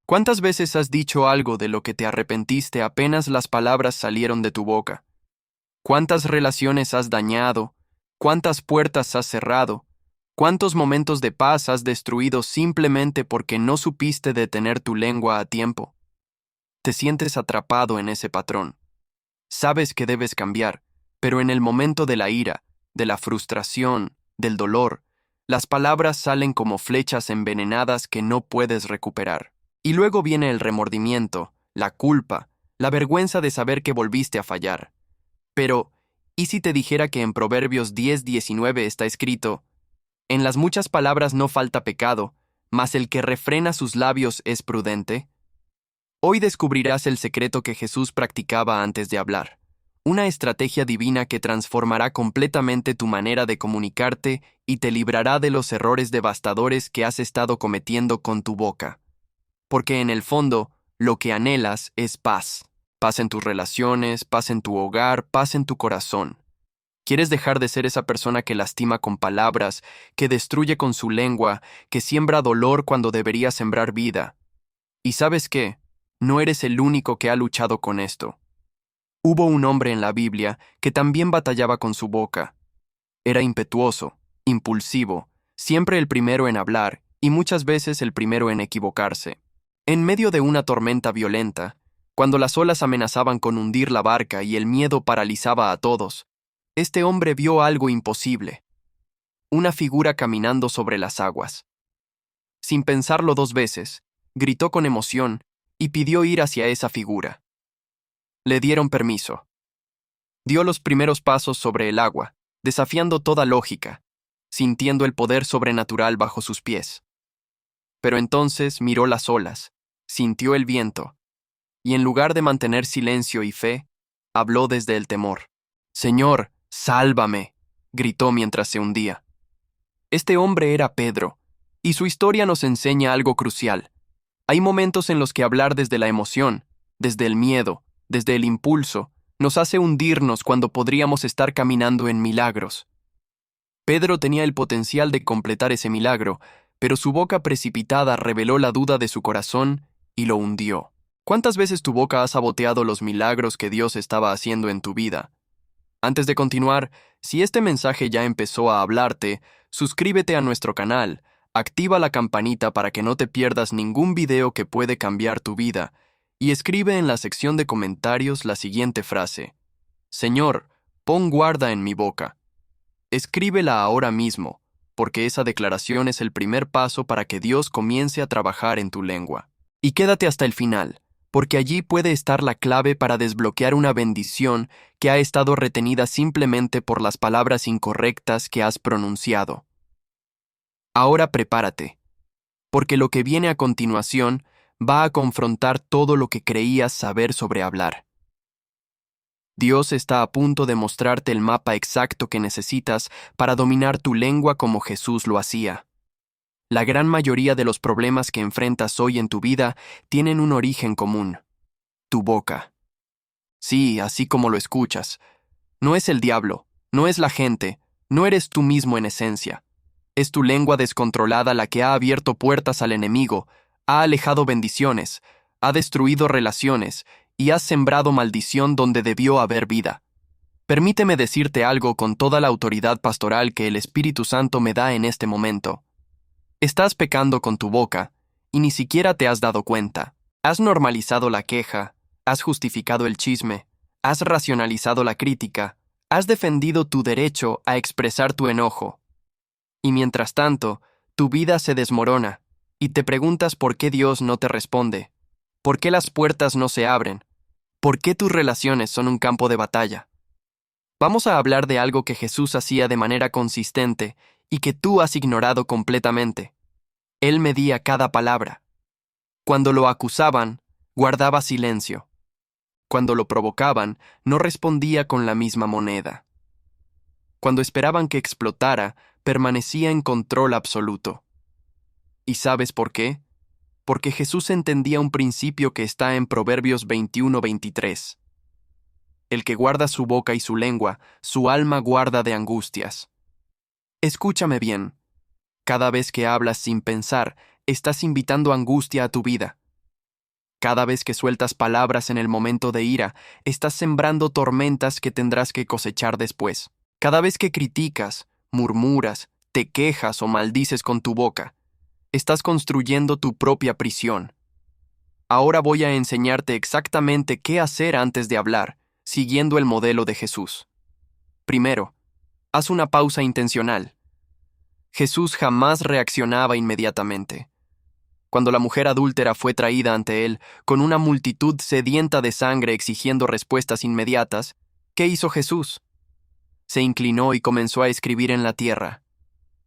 ¿Cuántas veces has dicho algo de lo que te arrepentiste apenas las palabras salieron de tu boca? ¿Cuántas relaciones has dañado? ¿Cuántas puertas has cerrado? ¿Cuántos momentos de paz has destruido simplemente porque no supiste detener tu lengua a tiempo? Te sientes atrapado en ese patrón. Sabes que debes cambiar, pero en el momento de la ira, de la frustración, del dolor, las palabras salen como flechas envenenadas que no puedes recuperar. Y luego viene el remordimiento, la culpa, la vergüenza de saber que volviste a fallar. Pero, ¿y si te dijera que en Proverbios 10:19 está escrito: en las muchas palabras no falta pecado, mas el que refrena sus labios es prudente? Hoy descubrirás el secreto que Jesús practicaba antes de hablar, una estrategia divina que transformará completamente tu manera de comunicarte y te librará de los errores devastadores que has estado cometiendo con tu boca. Porque en el fondo, lo que anhelas es paz. Paz en tus relaciones, paz en tu hogar, paz en tu corazón. Quieres dejar de ser esa persona que lastima con palabras, que destruye con su lengua, que siembra dolor cuando debería sembrar vida. ¿Y sabes qué? No eres el único que ha luchado con esto. Hubo un hombre en la Biblia que también batallaba con su boca. Era impetuoso, impulsivo, siempre el primero en hablar y muchas veces el primero en equivocarse. En medio de una tormenta violenta, cuando las olas amenazaban con hundir la barca y el miedo paralizaba a todos, este hombre vio algo imposible: una figura caminando sobre las aguas. Sin pensarlo dos veces, gritó con emoción y pidió ir hacia esa figura. Le dieron permiso. Dio los primeros pasos sobre el agua, desafiando toda lógica, sintiendo el poder sobrenatural bajo sus pies. Pero entonces miró las olas, sintió el viento, y en lugar de mantener silencio y fe, habló desde el temor. «Señor, sálvame», gritó mientras se hundía. Este hombre era Pedro, y su historia nos enseña algo crucial. Hay momentos en los que hablar desde la emoción, desde el miedo, desde el impulso, nos hace hundirnos cuando podríamos estar caminando en milagros. Pedro tenía el potencial de completar ese milagro, pero su boca precipitada reveló la duda de su corazón y lo hundió. ¿Cuántas veces tu boca ha saboteado los milagros que Dios estaba haciendo en tu vida? Antes de continuar, si este mensaje ya empezó a hablarte, suscríbete a nuestro canal, activa la campanita para que no te pierdas ningún video que puede cambiar tu vida, y escribe en la sección de comentarios la siguiente frase: «Señor, pon guarda en mi boca». Escríbela ahora mismo, porque esa declaración es el primer paso para que Dios comience a trabajar en tu lengua. Y quédate hasta el final, porque allí puede estar la clave para desbloquear una bendición que ha estado retenida simplemente por las palabras incorrectas que has pronunciado. Ahora prepárate, porque lo que viene a continuación va a confrontar todo lo que creías saber sobre hablar. Dios está a punto de mostrarte el mapa exacto que necesitas para dominar tu lengua como Jesús lo hacía. La gran mayoría de los problemas que enfrentas hoy en tu vida tienen un origen común: tu boca. Sí, así como lo escuchas. No es el diablo, no es la gente, no eres tú mismo en esencia. Es tu lengua descontrolada la que ha abierto puertas al enemigo, ha alejado bendiciones, ha destruido relaciones y has sembrado maldición donde debió haber vida. Permíteme decirte algo con toda la autoridad pastoral que el Espíritu Santo me da en este momento. Estás pecando con tu boca y ni siquiera te has dado cuenta. Has normalizado la queja, has justificado el chisme, has racionalizado la crítica, has defendido tu derecho a expresar tu enojo. Y mientras tanto, tu vida se desmorona y te preguntas por qué Dios no te responde, por qué las puertas no se abren, por qué tus relaciones son un campo de batalla. Vamos a hablar de algo que Jesús hacía de manera consistente y que tú has ignorado completamente. Él medía cada palabra. Cuando lo acusaban, guardaba silencio. Cuando lo provocaban, no respondía con la misma moneda. Cuando esperaban que explotara, permanecía en control absoluto. ¿Y sabes por qué? Porque Jesús entendía un principio que está en Proverbios 21:23. El que guarda su boca y su lengua, su alma guarda de angustias. Escúchame bien. Cada vez que hablas sin pensar, estás invitando angustia a tu vida. Cada vez que sueltas palabras en el momento de ira, estás sembrando tormentas que tendrás que cosechar después. Cada vez que criticas, murmuras, te quejas o maldices con tu boca, estás construyendo tu propia prisión. Ahora voy a enseñarte exactamente qué hacer antes de hablar, siguiendo el modelo de Jesús. Primero, haz una pausa intencional. Jesús jamás reaccionaba inmediatamente. Cuando la mujer adúltera fue traída ante él, con una multitud sedienta de sangre exigiendo respuestas inmediatas, ¿qué hizo Jesús? Se inclinó y comenzó a escribir en la tierra.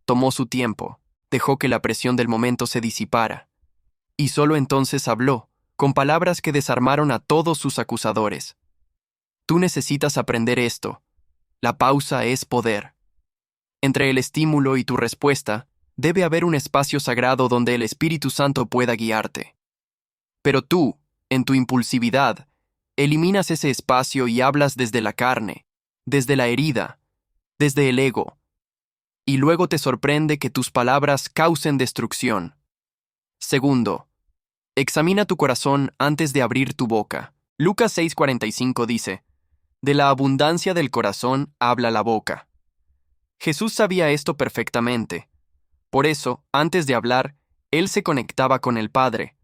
Tomó su tiempo, dejó que la presión del momento se disipara. Y solo entonces habló, con palabras que desarmaron a todos sus acusadores. Tú necesitas aprender esto. La pausa es poder. Entre el estímulo y tu respuesta, debe haber un espacio sagrado donde el Espíritu Santo pueda guiarte. Pero tú, en tu impulsividad, eliminas ese espacio y hablas desde la carne, desde la herida, desde el ego. Y luego te sorprende que tus palabras causen destrucción. Segundo, examina tu corazón antes de abrir tu boca. Lucas 6:45 dice, de la abundancia del corazón habla la boca. Jesús sabía esto perfectamente. Por eso, antes de hablar, él se conectaba con el Padre.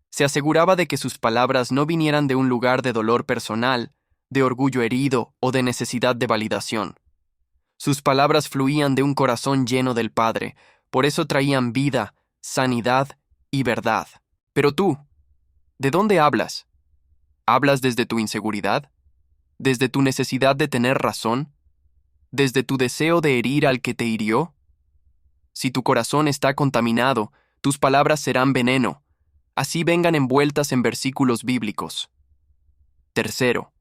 Se aseguraba de que sus palabras no vinieran de un lugar de dolor personal, de orgullo herido o de necesidad de validación. Sus palabras fluían de un corazón lleno del Padre, por eso traían vida, sanidad y verdad. Pero tú, ¿de dónde hablas? ¿Hablas desde tu inseguridad? ¿Desde tu necesidad de tener razón? ¿Desde tu deseo de herir al que te hirió? Si tu corazón está contaminado, tus palabras serán veneno, así vengan envueltas en versículos bíblicos. Tercero,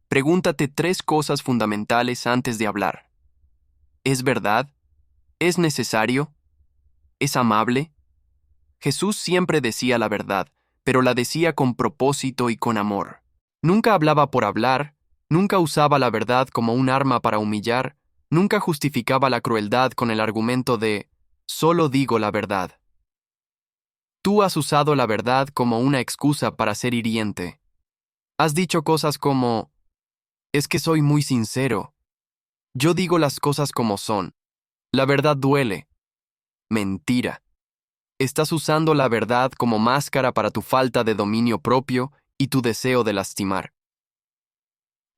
pregúntate 3 cosas fundamentales antes de hablar. ¿Es verdad? ¿Es necesario? ¿Es amable? Jesús siempre decía la verdad, pero la decía con propósito y con amor. Nunca hablaba por hablar, nunca usaba la verdad como un arma para humillar, nunca justificaba la crueldad con el argumento de «solo digo la verdad». Tú has usado la verdad como una excusa para ser hiriente. Has dicho cosas como «es que soy muy sincero». Yo digo las cosas como son. La verdad duele. Mentira. Estás usando la verdad como máscara para tu falta de dominio propio y tu deseo de lastimar.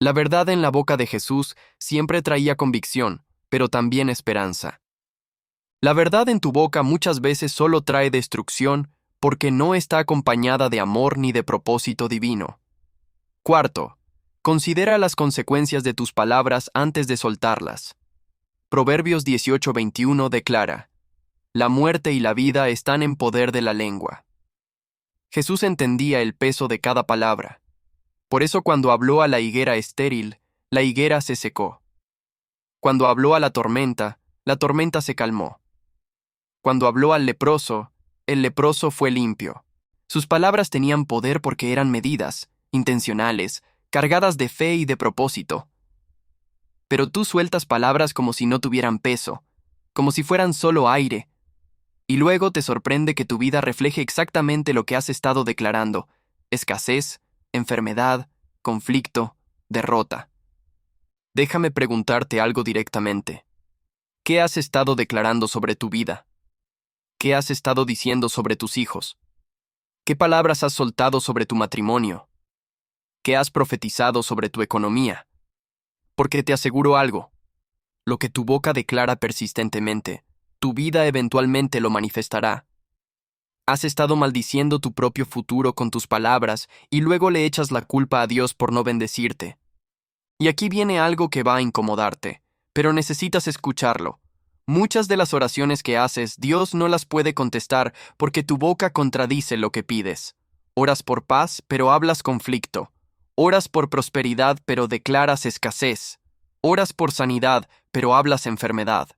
La verdad en la boca de Jesús siempre traía convicción, pero también esperanza. La verdad en tu boca muchas veces solo trae destrucción porque no está acompañada de amor ni de propósito divino. Cuarto, considera las consecuencias de tus palabras antes de soltarlas. Proverbios 18:21 declara, «La muerte y la vida están en poder de la lengua». Jesús entendía el peso de cada palabra. Por eso cuando habló a la higuera estéril, la higuera se secó. Cuando habló a la tormenta se calmó. Cuando habló al leproso, el leproso fue limpio. Sus palabras tenían poder porque eran medidas, intencionales, cargadas de fe y de propósito. Pero tú sueltas palabras como si no tuvieran peso, como si fueran solo aire, y luego te sorprende que tu vida refleje exactamente lo que has estado declarando: escasez, enfermedad, conflicto, derrota. Déjame preguntarte algo directamente. ¿Qué has estado declarando sobre tu vida? ¿Qué has estado diciendo sobre tus hijos? ¿Qué palabras has soltado sobre tu matrimonio? ¿Qué has profetizado sobre tu economía? Porque te aseguro algo, lo que tu boca declara persistentemente, tu vida eventualmente lo manifestará. Has estado maldiciendo tu propio futuro con tus palabras y luego le echas la culpa a Dios por no bendecirte. Y aquí viene algo que va a incomodarte, pero necesitas escucharlo. Muchas de las oraciones que haces, Dios no las puede contestar porque tu boca contradice lo que pides. Oras por paz, pero hablas conflicto. Oras por prosperidad, pero declaras escasez. Oras por sanidad, pero hablas enfermedad.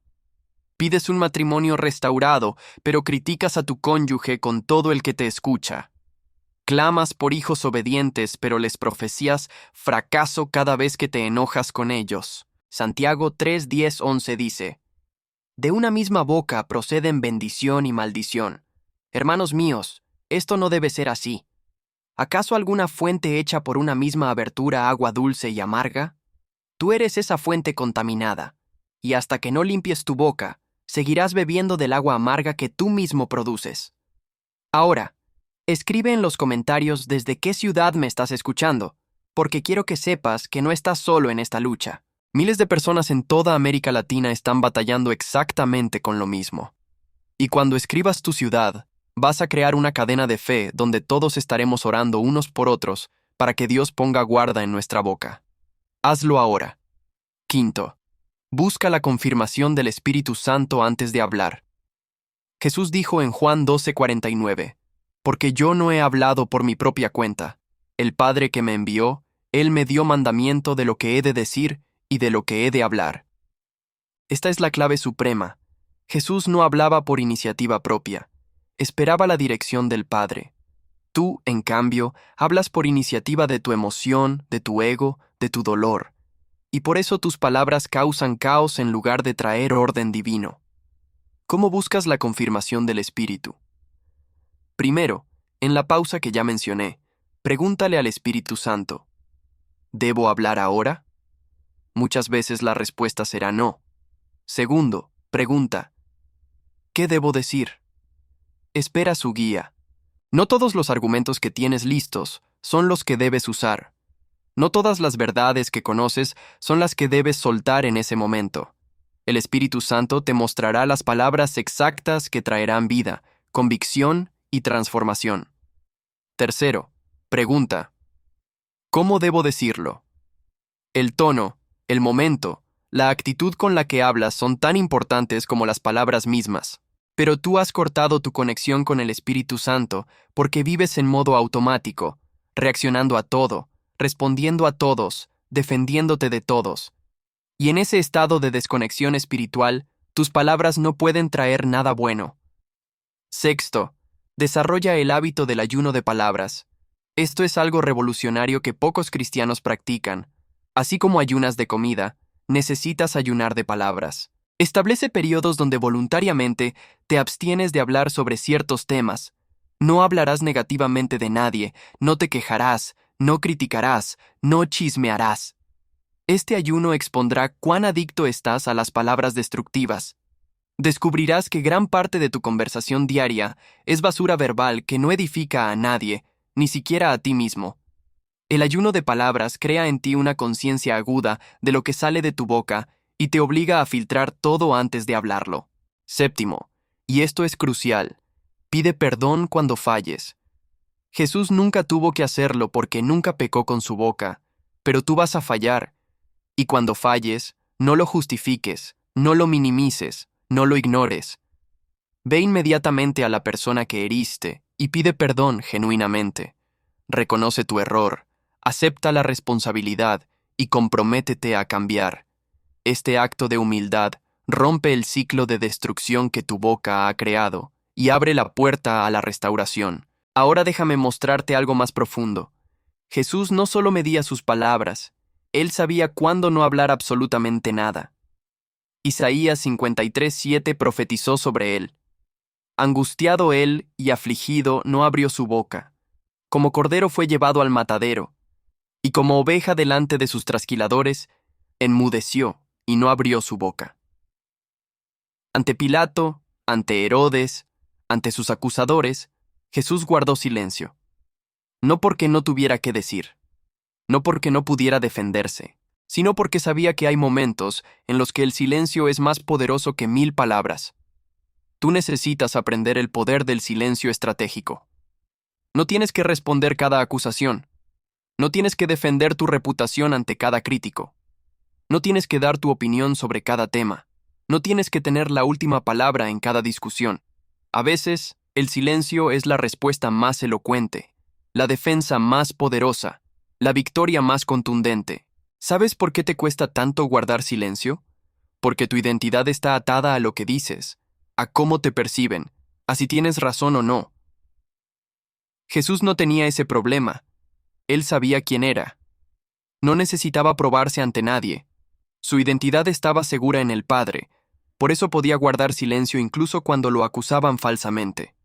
Pides un matrimonio restaurado, pero criticas a tu cónyuge con todo el que te escucha. Clamas por hijos obedientes, pero les profecías fracaso cada vez que te enojas con ellos. Santiago 3, 10, 11 dice, «De una misma boca proceden bendición y maldición. Hermanos míos, esto no debe ser así. ¿Acaso alguna fuente hecha por una misma abertura agua dulce y amarga? Tú eres esa fuente contaminada, y hasta que no limpies tu boca, seguirás bebiendo del agua amarga que tú mismo produces. Ahora, escribe en los comentarios desde qué ciudad me estás escuchando, porque quiero que sepas que no estás solo en esta lucha. Miles de personas en toda América Latina están batallando exactamente con lo mismo. Y cuando escribas tu ciudad, vas a crear una cadena de fe donde todos estaremos orando unos por otros para que Dios ponga guarda en nuestra boca. Hazlo ahora. Quinto, busca la confirmación del Espíritu Santo antes de hablar. Jesús dijo en Juan 12:49, «Porque yo no he hablado por mi propia cuenta. El Padre que me envió, Él me dio mandamiento de lo que he de decir y de lo que he de hablar». Esta es la clave suprema. Jesús no hablaba por iniciativa propia. Esperaba la dirección del Padre. Tú, en cambio, hablas por iniciativa de tu emoción, de tu ego, de tu dolor. Y por eso tus palabras causan caos en lugar de traer orden divino. ¿Cómo buscas la confirmación del Espíritu? Primero, en la pausa que ya mencioné, pregúntale al Espíritu Santo, ¿debo hablar ahora? Muchas veces la respuesta será no. Segundo, pregunta, ¿qué debo decir? Espera su guía. No todos los argumentos que tienes listos son los que debes usar. No todas las verdades que conoces son las que debes soltar en ese momento. El Espíritu Santo te mostrará las palabras exactas que traerán vida, convicción y transformación. Tercero, pregunta, ¿cómo debo decirlo? El tono, el momento, la actitud con la que hablas son tan importantes como las palabras mismas. Pero tú has cortado tu conexión con el Espíritu Santo porque vives en modo automático, reaccionando a todo, respondiendo a todos, defendiéndote de todos. Y en ese estado de desconexión espiritual, tus palabras no pueden traer nada bueno. Sexto, desarrolla el hábito del ayuno de palabras. Esto es algo revolucionario que pocos cristianos practican. Así como ayunas de comida, necesitas ayunar de palabras. Establece periodos donde voluntariamente te abstienes de hablar sobre ciertos temas. No hablarás negativamente de nadie, no te quejarás, no criticarás, no chismearás. Este ayuno expondrá cuán adicto estás a las palabras destructivas. Descubrirás que gran parte de tu conversación diaria es basura verbal que no edifica a nadie, ni siquiera a ti mismo. El ayuno de palabras crea en ti una conciencia aguda de lo que sale de tu boca y te obliga a filtrar todo antes de hablarlo. Séptimo, y esto es crucial, pide perdón cuando falles. Jesús nunca tuvo que hacerlo porque nunca pecó con su boca, pero tú vas a fallar. Y cuando falles, no lo justifiques, no lo minimices, no lo ignores. Ve inmediatamente a la persona que heriste y pide perdón genuinamente. Reconoce tu error, acepta la responsabilidad y comprométete a cambiar. Este acto de humildad rompe el ciclo de destrucción que tu boca ha creado y abre la puerta a la restauración. Ahora déjame mostrarte algo más profundo. Jesús no solo medía sus palabras, Él sabía cuándo no hablar absolutamente nada. Isaías 53:7 profetizó sobre Él. Angustiado Él y afligido no abrió su boca. Como cordero fue llevado al matadero, y como oveja delante de sus trasquiladores, enmudeció y no abrió su boca. Ante Pilato, ante Herodes, ante sus acusadores, Jesús guardó silencio. No porque no tuviera qué decir, no porque no pudiera defenderse, sino porque sabía que hay momentos en los que el silencio es más poderoso que 1000 palabras. Tú necesitas aprender el poder del silencio estratégico. No tienes que responder cada acusación. No tienes que defender tu reputación ante cada crítico. No tienes que dar tu opinión sobre cada tema. No tienes que tener la última palabra en cada discusión. A veces, el silencio es la respuesta más elocuente, la defensa más poderosa, la victoria más contundente. ¿Sabes por qué te cuesta tanto guardar silencio? Porque tu identidad está atada a lo que dices, a cómo te perciben, a si tienes razón o no. Jesús no tenía ese problema. Él sabía quién era. No necesitaba probarse ante nadie. Su identidad estaba segura en el Padre, por eso podía guardar silencio incluso cuando lo acusaban falsamente.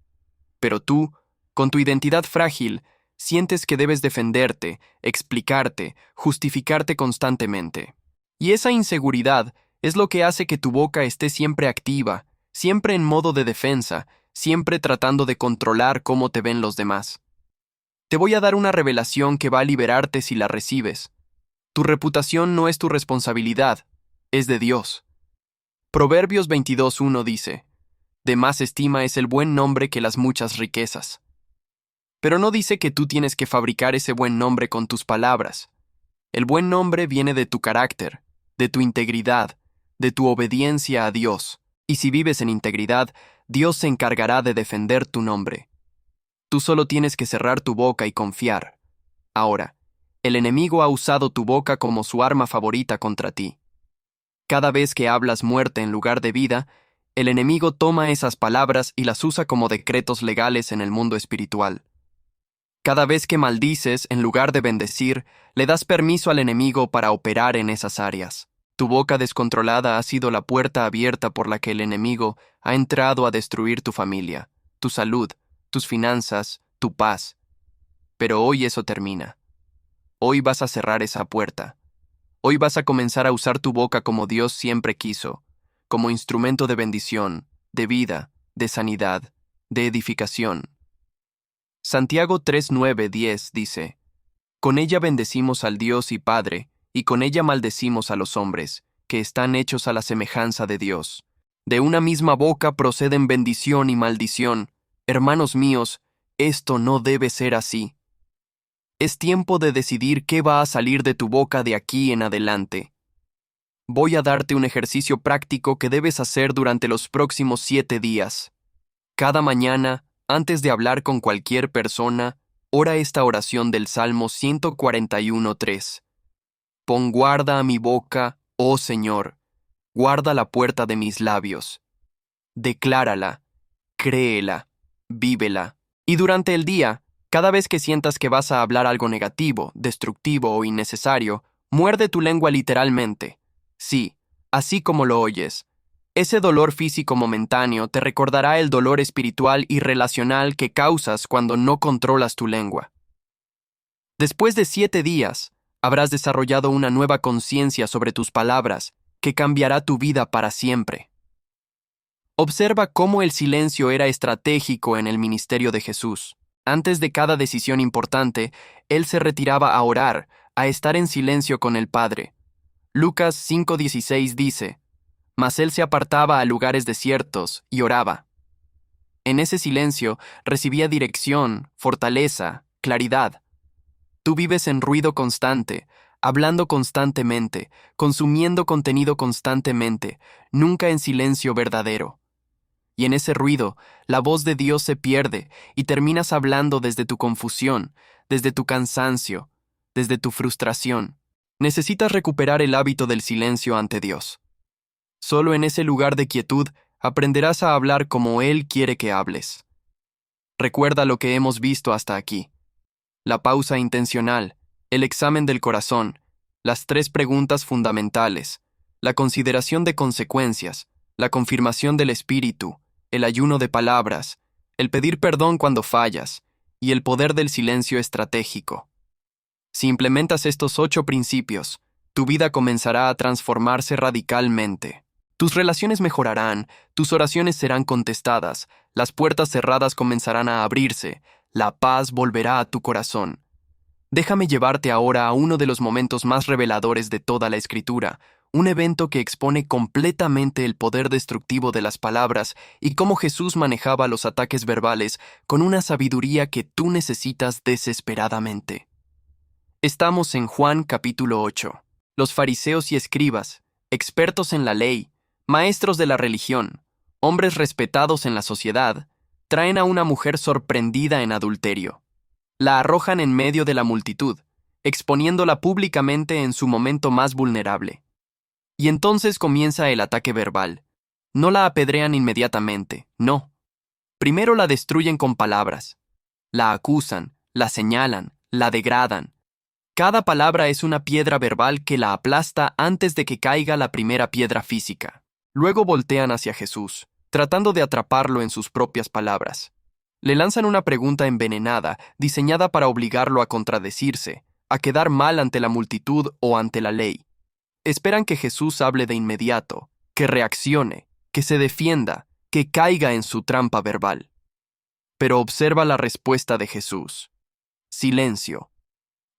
Pero tú, con tu identidad frágil, sientes que debes defenderte, explicarte, justificarte constantemente. Y esa inseguridad es lo que hace que tu boca esté siempre activa, siempre en modo de defensa, siempre tratando de controlar cómo te ven los demás. Te voy a dar una revelación que va a liberarte si la recibes. Tu reputación no es tu responsabilidad, es de Dios. Proverbios 22:1 dice: de más estima es el buen nombre que las muchas riquezas. Pero no dice que tú tienes que fabricar ese buen nombre con tus palabras. El buen nombre viene de tu carácter, de tu integridad, de tu obediencia a Dios. Y si vives en integridad, Dios se encargará de defender tu nombre. Tú solo tienes que cerrar tu boca y confiar. Ahora, el enemigo ha usado tu boca como su arma favorita contra ti. Cada vez que hablas muerte en lugar de vida, el enemigo toma esas palabras y las usa como decretos legales en el mundo espiritual. Cada vez que maldices, en lugar de bendecir, le das permiso al enemigo para operar en esas áreas. Tu boca descontrolada ha sido la puerta abierta por la que el enemigo ha entrado a destruir tu familia, tu salud, tus finanzas, tu paz. Pero hoy eso termina. Hoy vas a cerrar esa puerta. Hoy vas a comenzar a usar tu boca como Dios siempre quiso, como instrumento de bendición, de vida, de sanidad, de edificación. Santiago 3:9-10 dice: con ella bendecimos al Dios y Padre, y con ella maldecimos a los hombres, que están hechos a la semejanza de Dios. De una misma boca proceden bendición y maldición. Hermanos míos, esto no debe ser así. Es tiempo de decidir qué va a salir de tu boca de aquí en adelante. Voy a darte un ejercicio práctico que debes hacer durante los próximos 7 días. Cada mañana, antes de hablar con cualquier persona, ora esta oración del Salmo 141:3. Pon guarda a mi boca, oh Señor, guarda la puerta de mis labios. Declárala, créela, vívela. Y durante el día, cada vez que sientas que vas a hablar algo negativo, destructivo o innecesario, muerde tu lengua literalmente. Sí, así como lo oyes. Ese dolor físico momentáneo te recordará el dolor espiritual y relacional que causas cuando no controlas tu lengua. Después de 7 días, habrás desarrollado una nueva conciencia sobre tus palabras que cambiará tu vida para siempre. Observa cómo el silencio era estratégico en el ministerio de Jesús. Antes de cada decisión importante, él se retiraba a orar, a estar en silencio con el Padre. Lucas 5:16 dice: mas él se apartaba a lugares desiertos y oraba. En ese silencio recibía dirección, fortaleza, claridad. Tú vives en ruido constante, hablando constantemente, consumiendo contenido constantemente, nunca en silencio verdadero. Y en ese ruido, la voz de Dios se pierde y terminas hablando desde tu confusión, desde tu cansancio, desde tu frustración. Necesitas recuperar el hábito del silencio ante Dios. Solo en ese lugar de quietud aprenderás a hablar como Él quiere que hables. Recuerda lo que hemos visto hasta aquí. La pausa intencional, el examen del corazón, las 3 preguntas fundamentales, la consideración de consecuencias, la confirmación del espíritu, el ayuno de palabras, el pedir perdón cuando fallas y el poder del silencio estratégico. Si implementas estos 8 principios, tu vida comenzará a transformarse radicalmente. Tus relaciones mejorarán, tus oraciones serán contestadas, las puertas cerradas comenzarán a abrirse, la paz volverá a tu corazón. Déjame llevarte ahora a uno de los momentos más reveladores de toda la Escritura, un evento que expone completamente el poder destructivo de las palabras y cómo Jesús manejaba los ataques verbales con una sabiduría que tú necesitas desesperadamente. Estamos en Juan capítulo 8. Los fariseos y escribas, expertos en la ley, maestros de la religión, hombres respetados en la sociedad, traen a una mujer sorprendida en adulterio. La arrojan en medio de la multitud, exponiéndola públicamente en su momento más vulnerable. Y entonces comienza el ataque verbal. No la apedrean inmediatamente, no. Primero la destruyen con palabras. La acusan, la señalan, la degradan. Cada palabra es una piedra verbal que la aplasta antes de que caiga la primera piedra física. Luego voltean hacia Jesús, tratando de atraparlo en sus propias palabras. Le lanzan una pregunta envenenada, diseñada para obligarlo a contradecirse, a quedar mal ante la multitud o ante la ley. Esperan que Jesús hable de inmediato, que reaccione, que se defienda, que caiga en su trampa verbal. Pero observa la respuesta de Jesús. Silencio.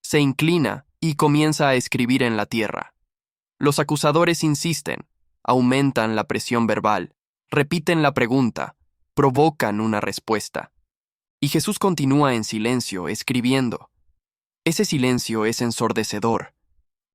Se inclina y comienza a escribir en la tierra. Los acusadores insisten, aumentan la presión verbal, repiten la pregunta, provocan una respuesta. Y Jesús continúa en silencio, escribiendo. Ese silencio es ensordecedor.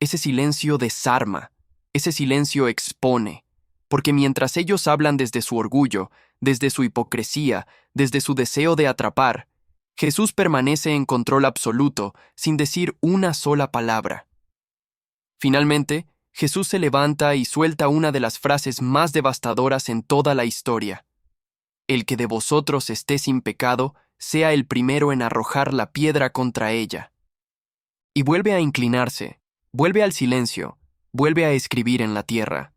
Ese silencio desarma. Ese silencio expone. Porque mientras ellos hablan desde su orgullo, desde su hipocresía, desde su deseo de atrapar, Jesús permanece en control absoluto, sin decir una sola palabra. Finalmente, Jesús se levanta y suelta una de las frases más devastadoras en toda la historia. El que de vosotros esté sin pecado, sea el primero en arrojar la piedra contra ella. Y vuelve a inclinarse, vuelve al silencio, vuelve a escribir en la tierra.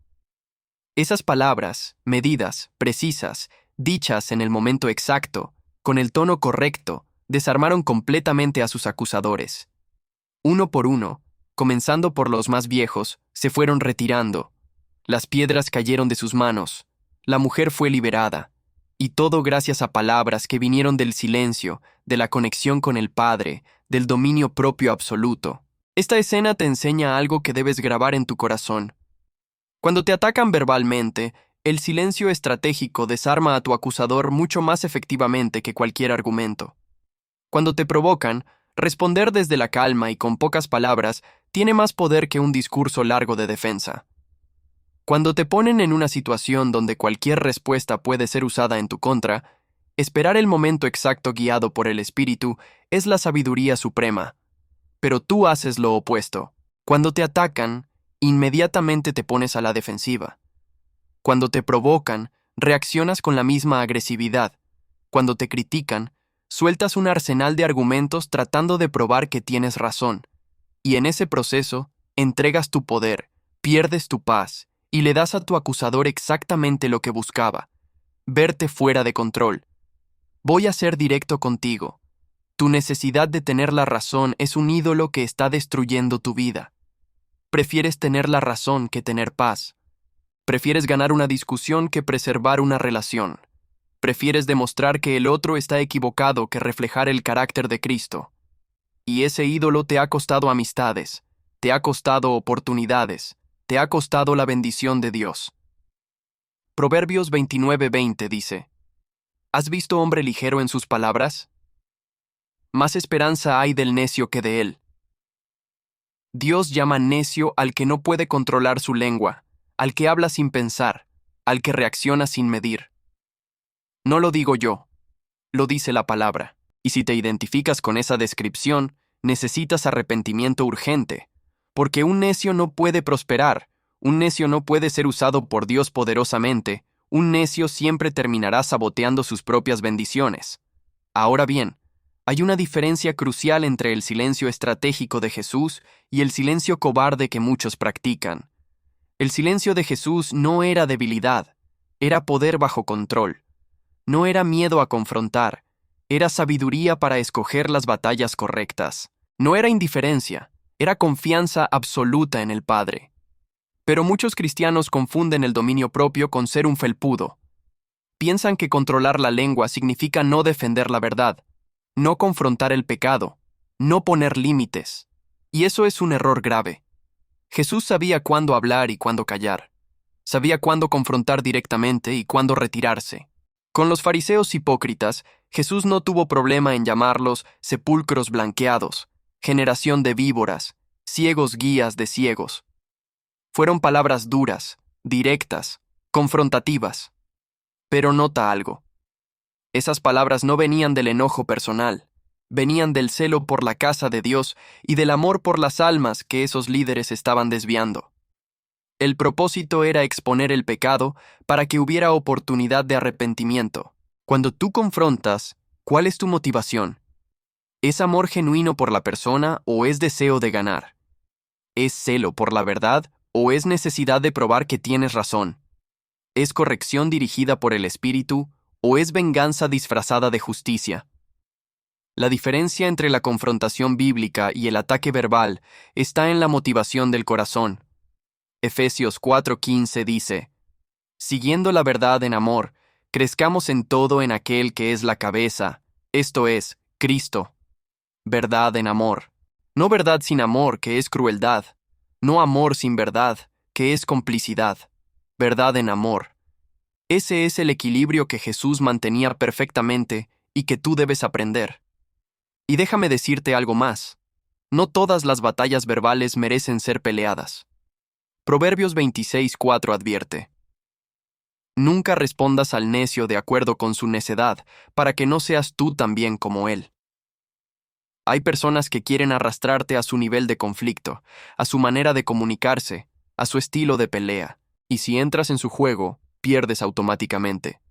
Esas palabras, medidas, precisas, dichas en el momento exacto, con el tono correcto, desarmaron completamente a sus acusadores. Uno por uno, comenzando por los más viejos, se fueron retirando. Las piedras cayeron de sus manos, la mujer fue liberada, y todo gracias a palabras que vinieron del silencio, de la conexión con el Padre, del dominio propio absoluto. Esta escena te enseña algo que debes grabar en tu corazón. Cuando te atacan verbalmente, el silencio estratégico desarma a tu acusador mucho más efectivamente que cualquier argumento. Cuando te provocan, responder desde la calma y con pocas palabras tiene más poder que un discurso largo de defensa. Cuando te ponen en una situación donde cualquier respuesta puede ser usada en tu contra, esperar el momento exacto guiado por el Espíritu es la sabiduría suprema. Pero tú haces lo opuesto. Cuando te atacan, inmediatamente te pones a la defensiva. Cuando te provocan, reaccionas con la misma agresividad. Cuando te critican, sueltas un arsenal de argumentos tratando de probar que tienes razón. Y en ese proceso, entregas tu poder, pierdes tu paz, y le das a tu acusador exactamente lo que buscaba, verte fuera de control. Voy a ser directo contigo. Tu necesidad de tener la razón es un ídolo que está destruyendo tu vida. Prefieres tener la razón que tener paz. Prefieres ganar una discusión que preservar una relación. Prefieres demostrar que el otro está equivocado que reflejar el carácter de Cristo. Y ese ídolo te ha costado amistades, te ha costado oportunidades, te ha costado la bendición de Dios. Proverbios 29:20 dice, ¿has visto hombre ligero en sus palabras? Más esperanza hay del necio que de él. Dios llama necio al que no puede controlar su lengua, al que habla sin pensar, al que reacciona sin medir. No lo digo yo, lo dice la palabra, y si te identificas con esa descripción, necesitas arrepentimiento urgente, porque un necio no puede prosperar, un necio no puede ser usado por Dios poderosamente, un necio siempre terminará saboteando sus propias bendiciones. Ahora bien, hay una diferencia crucial entre el silencio estratégico de Jesús y el silencio cobarde que muchos practican. El silencio de Jesús no era debilidad, era poder bajo control. No era miedo a confrontar, era sabiduría para escoger las batallas correctas. No era indiferencia, era confianza absoluta en el Padre. Pero muchos cristianos confunden el dominio propio con ser un felpudo. Piensan que controlar la lengua significa no defender la verdad, no confrontar el pecado, no poner límites. Y eso es un error grave. Jesús sabía cuándo hablar y cuándo callar. Sabía cuándo confrontar directamente y cuándo retirarse. Con los fariseos hipócritas, Jesús no tuvo problema en llamarlos sepulcros blanqueados, generación de víboras, ciegos guías de ciegos. Fueron palabras duras, directas, confrontativas. Pero nota algo. Esas palabras no venían del enojo personal, venían del celo por la casa de Dios y del amor por las almas que esos líderes estaban desviando. El propósito era exponer el pecado para que hubiera oportunidad de arrepentimiento. Cuando tú confrontas, ¿cuál es tu motivación? ¿Es amor genuino por la persona o es deseo de ganar? ¿Es celo por la verdad o es necesidad de probar que tienes razón? ¿Es corrección dirigida por el Espíritu ¿O es venganza disfrazada de justicia? La diferencia entre la confrontación bíblica y el ataque verbal está en la motivación del corazón. Efesios 4:15 dice: siguiendo la verdad en amor, crezcamos en todo en aquel que es la cabeza, esto es, Cristo. Verdad en amor. No verdad sin amor, que es crueldad. No amor sin verdad, que es complicidad. Verdad en amor. Ese es el equilibrio que Jesús mantenía perfectamente y que tú debes aprender. Y déjame decirte algo más. No todas las batallas verbales merecen ser peleadas. Proverbios 26:4 advierte: nunca respondas al necio de acuerdo con su necedad, para que no seas tú también como él. Hay personas que quieren arrastrarte a su nivel de conflicto, a su manera de comunicarse, a su estilo de pelea, y si entras en su juego, pierdes automáticamente.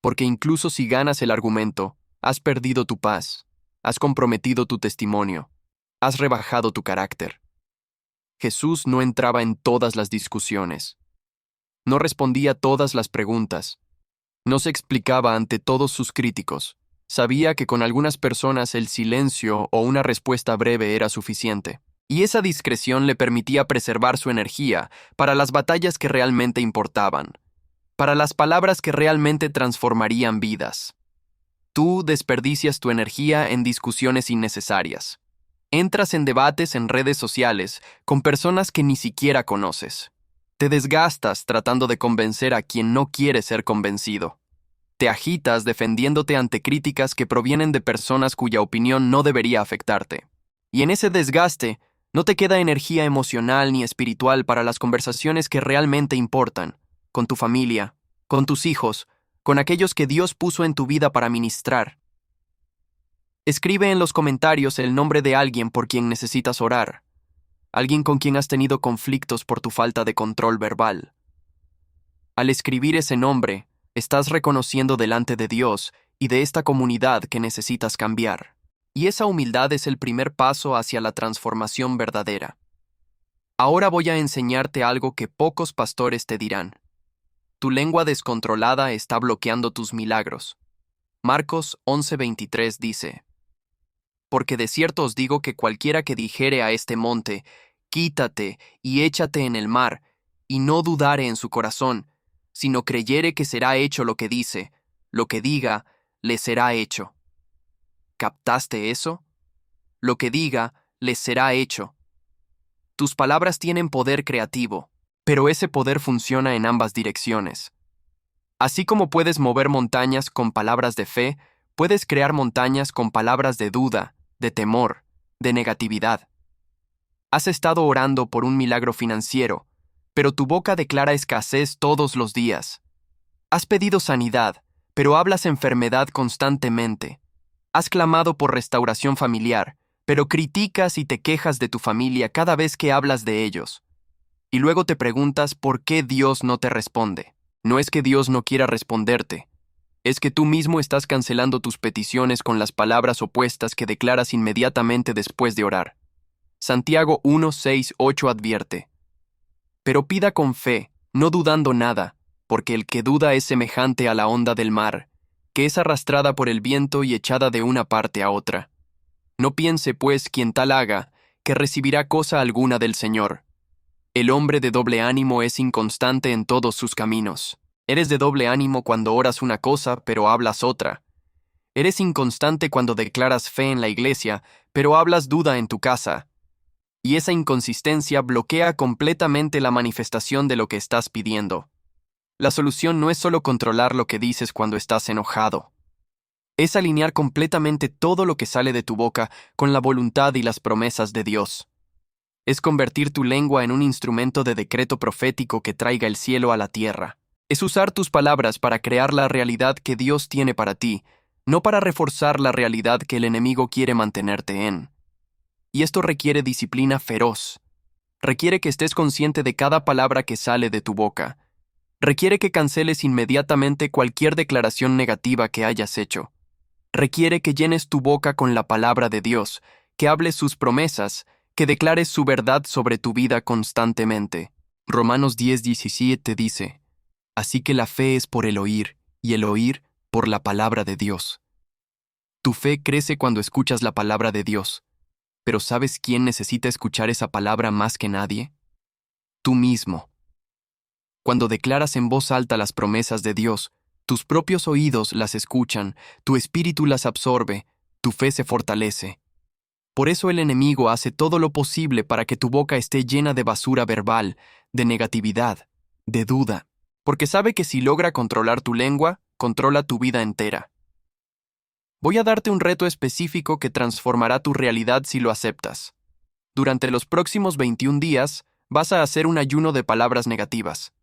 Porque incluso si ganas el argumento, has perdido tu paz, has comprometido tu testimonio, has rebajado tu carácter. Jesús no entraba en todas las discusiones. No respondía todas las preguntas. No se explicaba ante todos sus críticos. Sabía que con algunas personas el silencio o una respuesta breve era suficiente. Y esa discreción le permitía preservar su energía para las batallas que realmente importaban, para las palabras que realmente transformarían vidas. Tú desperdicias tu energía en discusiones innecesarias. Entras en debates en redes sociales con personas que ni siquiera conoces. Te desgastas tratando de convencer a quien no quiere ser convencido. Te agitas defendiéndote ante críticas que provienen de personas cuya opinión no debería afectarte. Y en ese desgaste, no te queda energía emocional ni espiritual para las conversaciones que realmente importan, con tu familia, con tus hijos, con aquellos que Dios puso en tu vida para ministrar. Escribe en los comentarios el nombre de alguien por quien necesitas orar, alguien con quien has tenido conflictos por tu falta de control verbal. Al escribir ese nombre, estás reconociendo delante de Dios y de esta comunidad que necesitas cambiar. Y esa humildad es el primer paso hacia la transformación verdadera. Ahora voy a enseñarte algo que pocos pastores te dirán. Tu lengua descontrolada está bloqueando tus milagros. Marcos 11:23 dice: porque de cierto os digo que cualquiera que dijere a este monte, quítate y échate en el mar, y no dudare en su corazón, sino creyere que será hecho lo que dice, lo que diga, le será hecho. ¿Captaste eso? Lo que diga, le será hecho. Tus palabras tienen poder creativo, pero ese poder funciona en ambas direcciones. Así como puedes mover montañas con palabras de fe, puedes crear montañas con palabras de duda, de temor, de negatividad. Has estado orando por un milagro financiero, pero tu boca declara escasez todos los días. Has pedido sanidad, pero hablas enfermedad constantemente. Has clamado por restauración familiar, pero criticas y te quejas de tu familia cada vez que hablas de ellos. Y luego te preguntas por qué Dios no te responde. No es que Dios no quiera responderte. Es que tú mismo estás cancelando tus peticiones con las palabras opuestas que declaras inmediatamente después de orar. Santiago 1:6-8 advierte: pero pida con fe, no dudando nada, porque el que duda es semejante a la onda del mar, que es arrastrada por el viento y echada de una parte a otra. No piense, pues, quien tal haga, que recibirá cosa alguna del Señor. El hombre de doble ánimo es inconstante en todos sus caminos. Eres de doble ánimo cuando oras una cosa, pero hablas otra. Eres inconstante cuando declaras fe en la iglesia, pero hablas duda en tu casa. Y esa inconsistencia bloquea completamente la manifestación de lo que estás pidiendo. La solución no es solo controlar lo que dices cuando estás enojado. Es alinear completamente todo lo que sale de tu boca con la voluntad y las promesas de Dios. Es convertir tu lengua en un instrumento de decreto profético que traiga el cielo a la tierra. Es usar tus palabras para crear la realidad que Dios tiene para ti, no para reforzar la realidad que el enemigo quiere mantenerte en. Y esto requiere disciplina feroz. Requiere que estés consciente de cada palabra que sale de tu boca. Requiere que canceles inmediatamente cualquier declaración negativa que hayas hecho. Requiere que llenes tu boca con la palabra de Dios, que hables sus promesas, que declares su verdad sobre tu vida constantemente. Romanos 10:17 dice: así que la fe es por el oír, y el oír por la palabra de Dios. Tu fe crece cuando escuchas la palabra de Dios. Pero ¿sabes quién necesita escuchar esa palabra más que nadie? Tú mismo. Cuando declaras en voz alta las promesas de Dios, tus propios oídos las escuchan, tu espíritu las absorbe, tu fe se fortalece. Por eso el enemigo hace todo lo posible para que tu boca esté llena de basura verbal, de negatividad, de duda, porque sabe que si logra controlar tu lengua, controla tu vida entera. Voy a darte un reto específico que transformará tu realidad si lo aceptas. Durante los próximos 21 días, vas a hacer un ayuno de palabras negativas.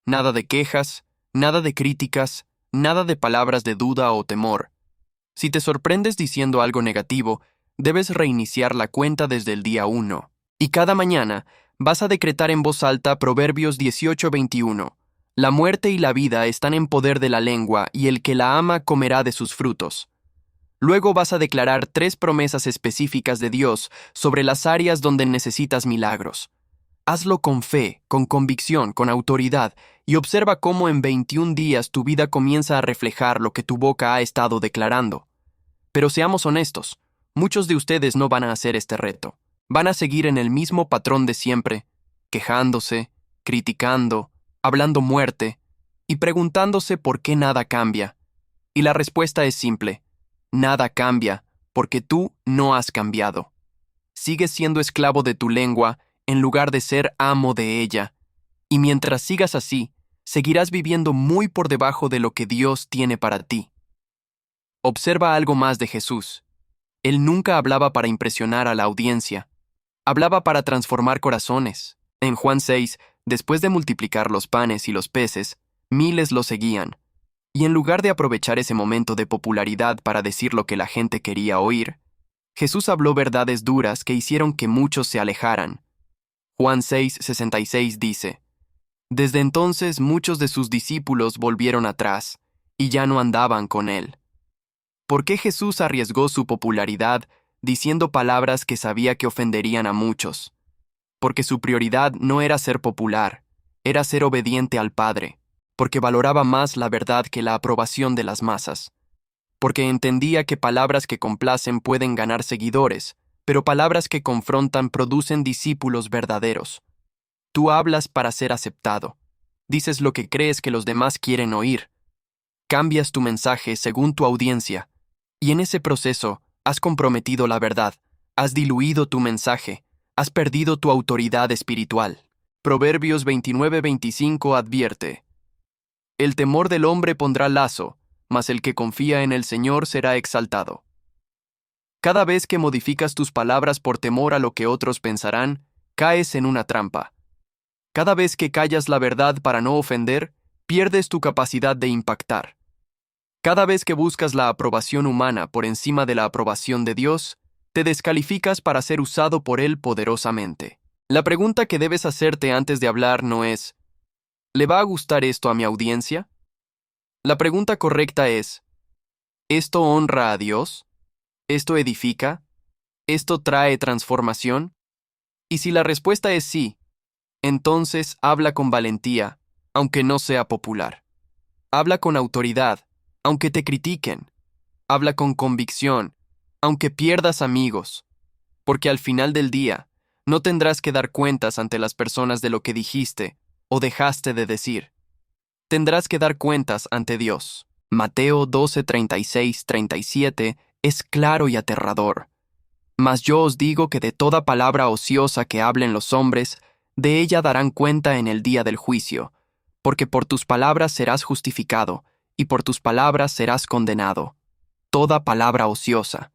Nada de quejas, nada de críticas, nada de palabras de duda o temor. Si te sorprendes diciendo algo negativo, debes reiniciar la cuenta desde el día 1. Y cada mañana vas a decretar en voz alta Proverbios 18:21. La muerte y la vida están en poder de la lengua, y el que la ama comerá de sus frutos. Luego vas a declarar 3 promesas específicas de Dios sobre las áreas donde necesitas milagros. Hazlo con fe, con convicción, con autoridad, y observa cómo en 21 días tu vida comienza a reflejar lo que tu boca ha estado declarando. Pero seamos honestos, muchos de ustedes no van a hacer este reto. Van a seguir en el mismo patrón de siempre, quejándose, criticando, hablando muerte, y preguntándose por qué nada cambia. Y la respuesta es simple: nada cambia, porque tú no has cambiado. Sigues siendo esclavo de tu lengua en lugar de ser amo de ella. Y mientras sigas así, seguirás viviendo muy por debajo de lo que Dios tiene para ti. Observa algo más de Jesús. Él nunca hablaba para impresionar a la audiencia. Hablaba para transformar corazones. En Juan 6, después de multiplicar los panes y los peces, miles lo seguían. Y en lugar de aprovechar ese momento de popularidad para decir lo que la gente quería oír, Jesús habló verdades duras que hicieron que muchos se alejaran. Juan 6:66 dice: Desde entonces muchos de sus discípulos volvieron atrás, y ya no andaban con él. ¿Por qué Jesús arriesgó su popularidad diciendo palabras que sabía que ofenderían a muchos? Porque su prioridad no era ser popular, era ser obediente al Padre, porque valoraba más la verdad que la aprobación de las masas, porque entendía que palabras que complacen pueden ganar seguidores, pero palabras que confrontan producen discípulos verdaderos. Tú hablas para ser aceptado. Dices lo que crees que los demás quieren oír. Cambias tu mensaje según tu audiencia, y en ese proceso has comprometido la verdad, has diluido tu mensaje, has perdido tu autoridad espiritual. Proverbios 29:25 advierte: El temor del hombre pondrá lazo, mas el que confía en el Señor será exaltado. Cada vez que modificas tus palabras por temor a lo que otros pensarán, caes en una trampa. Cada vez que callas la verdad para no ofender, pierdes tu capacidad de impactar. Cada vez que buscas la aprobación humana por encima de la aprobación de Dios, te descalificas para ser usado por Él poderosamente. La pregunta que debes hacerte antes de hablar no es: ¿le va a gustar esto a mi audiencia? La pregunta correcta es: ¿esto honra a Dios? ¿Esto edifica? ¿Esto trae transformación? Y si la respuesta es sí, entonces habla con valentía, aunque no sea popular. Habla con autoridad, aunque te critiquen. Habla con convicción, aunque pierdas amigos. Porque al final del día, no tendrás que dar cuentas ante las personas de lo que dijiste o dejaste de decir. Tendrás que dar cuentas ante Dios. Mateo 12:36-37 es claro y aterrador. Mas yo os digo que de toda palabra ociosa que hablen los hombres, de ella darán cuenta en el día del juicio, porque por tus palabras serás justificado, y por tus palabras serás condenado. Toda palabra ociosa.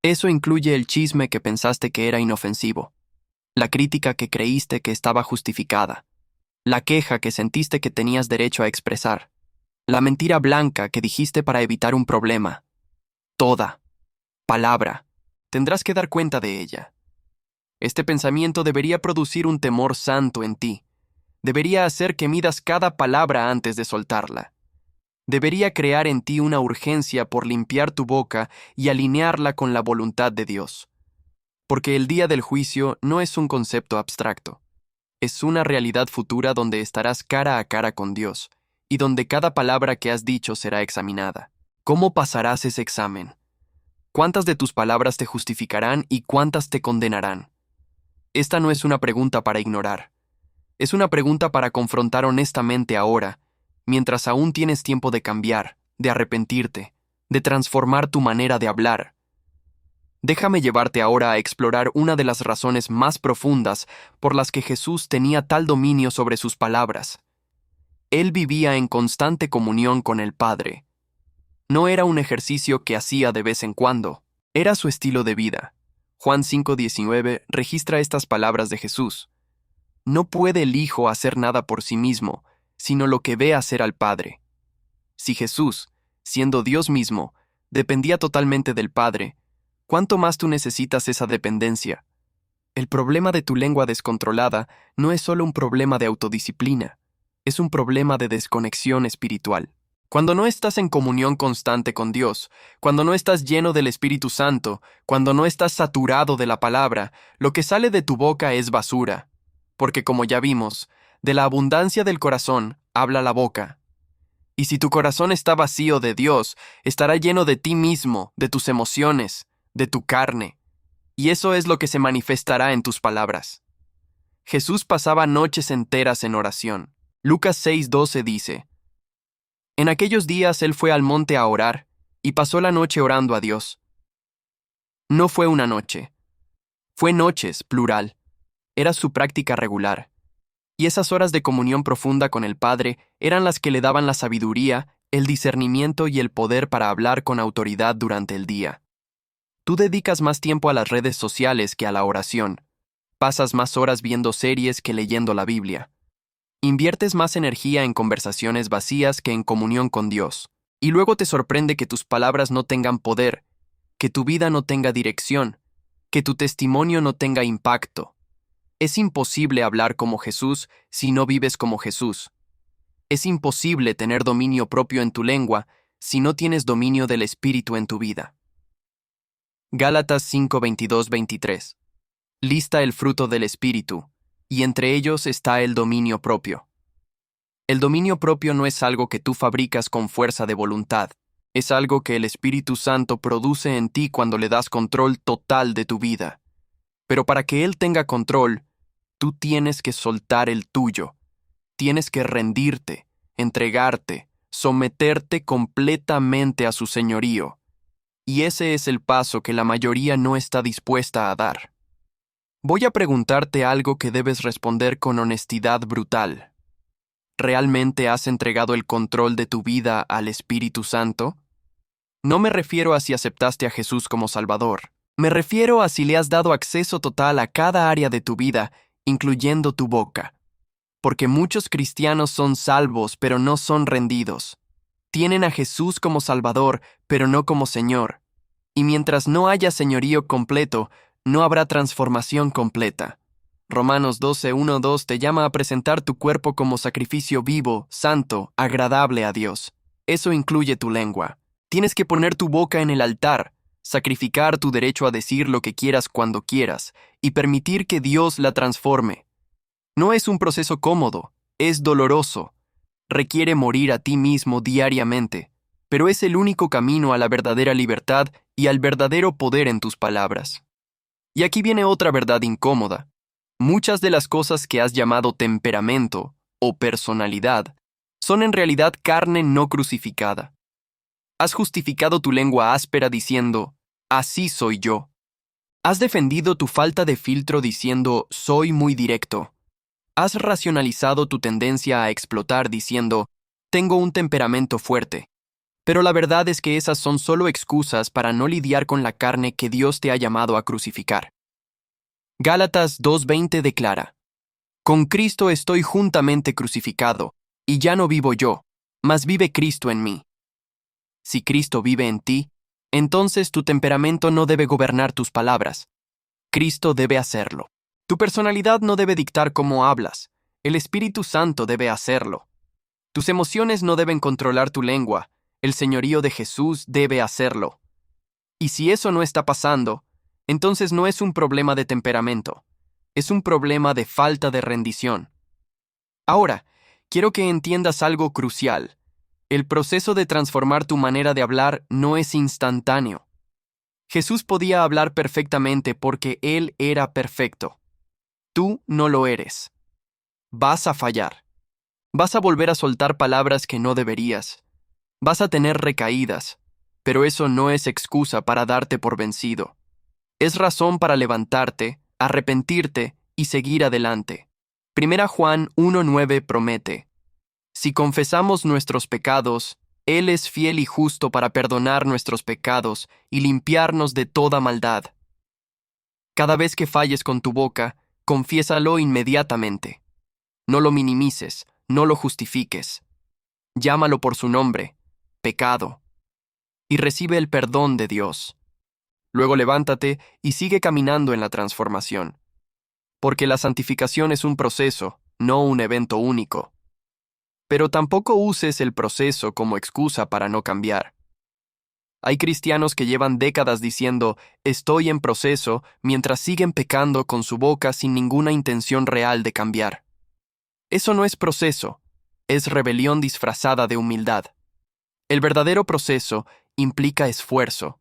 Eso incluye el chisme que pensaste que era inofensivo, la crítica que creíste que estaba justificada, la queja que sentiste que tenías derecho a expresar, la mentira blanca que dijiste para evitar un problema. Toda palabra. Tendrás que dar cuenta de ella. Este pensamiento debería producir un temor santo en ti. Debería hacer que midas cada palabra antes de soltarla. Debería crear en ti una urgencia por limpiar tu boca y alinearla con la voluntad de Dios. Porque el día del juicio no es un concepto abstracto. Es una realidad futura donde estarás cara a cara con Dios y donde cada palabra que has dicho será examinada. ¿Cómo pasarás ese examen? ¿Cuántas de tus palabras te justificarán y cuántas te condenarán? Esta no es una pregunta para ignorar. Es una pregunta para confrontar honestamente ahora, mientras aún tienes tiempo de cambiar, de arrepentirte, de transformar tu manera de hablar. Déjame llevarte ahora a explorar una de las razones más profundas por las que Jesús tenía tal dominio sobre sus palabras. Él vivía en constante comunión con el Padre. No era un ejercicio que hacía de vez en cuando, era su estilo de vida. Juan 5:19 registra estas palabras de Jesús. No puede el Hijo hacer nada por sí mismo, sino lo que ve hacer al Padre. Si Jesús, siendo Dios mismo, dependía totalmente del Padre, ¿cuánto más tú necesitas esa dependencia? El problema de tu lengua descontrolada no es solo un problema de autodisciplina, es un problema de desconexión espiritual. Cuando no estás en comunión constante con Dios, cuando no estás lleno del Espíritu Santo, cuando no estás saturado de la palabra, lo que sale de tu boca es basura. Porque como ya vimos, de la abundancia del corazón habla la boca. Y si tu corazón está vacío de Dios, estará lleno de ti mismo, de tus emociones, de tu carne. Y eso es lo que se manifestará en tus palabras. Jesús pasaba noches enteras en oración. Lucas 6:12 dice: En aquellos días él fue al monte a orar, y pasó la noche orando a Dios. No fue una noche. Fue noches, plural. Era su práctica regular. Y esas horas de comunión profunda con el Padre eran las que le daban la sabiduría, el discernimiento y el poder para hablar con autoridad durante el día. Tú dedicas más tiempo a las redes sociales que a la oración. Pasas más horas viendo series que leyendo la Biblia. Inviertes más energía en conversaciones vacías que en comunión con Dios. Y luego te sorprende que tus palabras no tengan poder, que tu vida no tenga dirección, que tu testimonio no tenga impacto. Es imposible hablar como Jesús si no vives como Jesús. Es imposible tener dominio propio en tu lengua si no tienes dominio del Espíritu en tu vida. Gálatas 5:22-23. Lista el fruto del Espíritu, y entre ellos está el dominio propio. El dominio propio no es algo que tú fabricas con fuerza de voluntad, es algo que el Espíritu Santo produce en ti cuando le das control total de tu vida. Pero para que Él tenga control, tú tienes que soltar el tuyo. Tienes que rendirte, entregarte, someterte completamente a su señorío. Y ese es el paso que la mayoría no está dispuesta a dar. Voy a preguntarte algo que debes responder con honestidad brutal. ¿Realmente has entregado el control de tu vida al Espíritu Santo? No me refiero a si aceptaste a Jesús como Salvador. Me refiero a si le has dado acceso total a cada área de tu vida, incluyendo tu boca. Porque muchos cristianos son salvos, pero no son rendidos. Tienen a Jesús como Salvador, pero no como Señor. Y mientras no haya señorío completo, no habrá transformación completa. Romanos 12:1-2 te llama a presentar tu cuerpo como sacrificio vivo, santo, agradable a Dios. Eso incluye tu lengua. Tienes que poner tu boca en el altar, sacrificar tu derecho a decir lo que quieras cuando quieras, y permitir que Dios la transforme. No es un proceso cómodo, es doloroso. Requiere morir a ti mismo diariamente, pero es el único camino a la verdadera libertad y al verdadero poder en tus palabras. Y aquí viene otra verdad incómoda. Muchas de las cosas que has llamado temperamento o personalidad son en realidad carne no crucificada. Has justificado tu lengua áspera diciendo, así soy yo. Has defendido tu falta de filtro diciendo, soy muy directo. Has racionalizado tu tendencia a explotar diciendo, tengo un temperamento fuerte. Pero la verdad es que esas son solo excusas para no lidiar con la carne que Dios te ha llamado a crucificar. Gálatas 2:20 declara: Con Cristo estoy juntamente crucificado, y ya no vivo yo, mas vive Cristo en mí. Si Cristo vive en ti, entonces tu temperamento no debe gobernar tus palabras. Cristo debe hacerlo. Tu personalidad no debe dictar cómo hablas. El Espíritu Santo debe hacerlo. Tus emociones no deben controlar tu lengua. El señorío de Jesús debe hacerlo. Y si eso no está pasando, entonces no es un problema de temperamento. Es un problema de falta de rendición. Ahora, quiero que entiendas algo crucial. El proceso de transformar tu manera de hablar no es instantáneo. Jesús podía hablar perfectamente porque Él era perfecto. Tú no lo eres. Vas a fallar. Vas a volver a soltar palabras que no deberías. Vas a tener recaídas, pero eso no es excusa para darte por vencido. Es razón para levantarte, arrepentirte y seguir adelante. Primera Juan 1:9 promete: si confesamos nuestros pecados, Él es fiel y justo para perdonar nuestros pecados y limpiarnos de toda maldad. Cada vez que falles con tu boca, confiésalo inmediatamente. No lo minimices, no lo justifiques. Llámalo por su nombre, pecado, y recibe el perdón de Dios. Luego levántate y sigue caminando en la transformación. Porque la santificación es un proceso, no un evento único. Pero tampoco uses el proceso como excusa para no cambiar. Hay cristianos que llevan décadas diciendo «estoy en proceso» mientras siguen pecando con su boca sin ninguna intención real de cambiar. Eso no es proceso, es rebelión disfrazada de humildad. El verdadero proceso implica esfuerzo,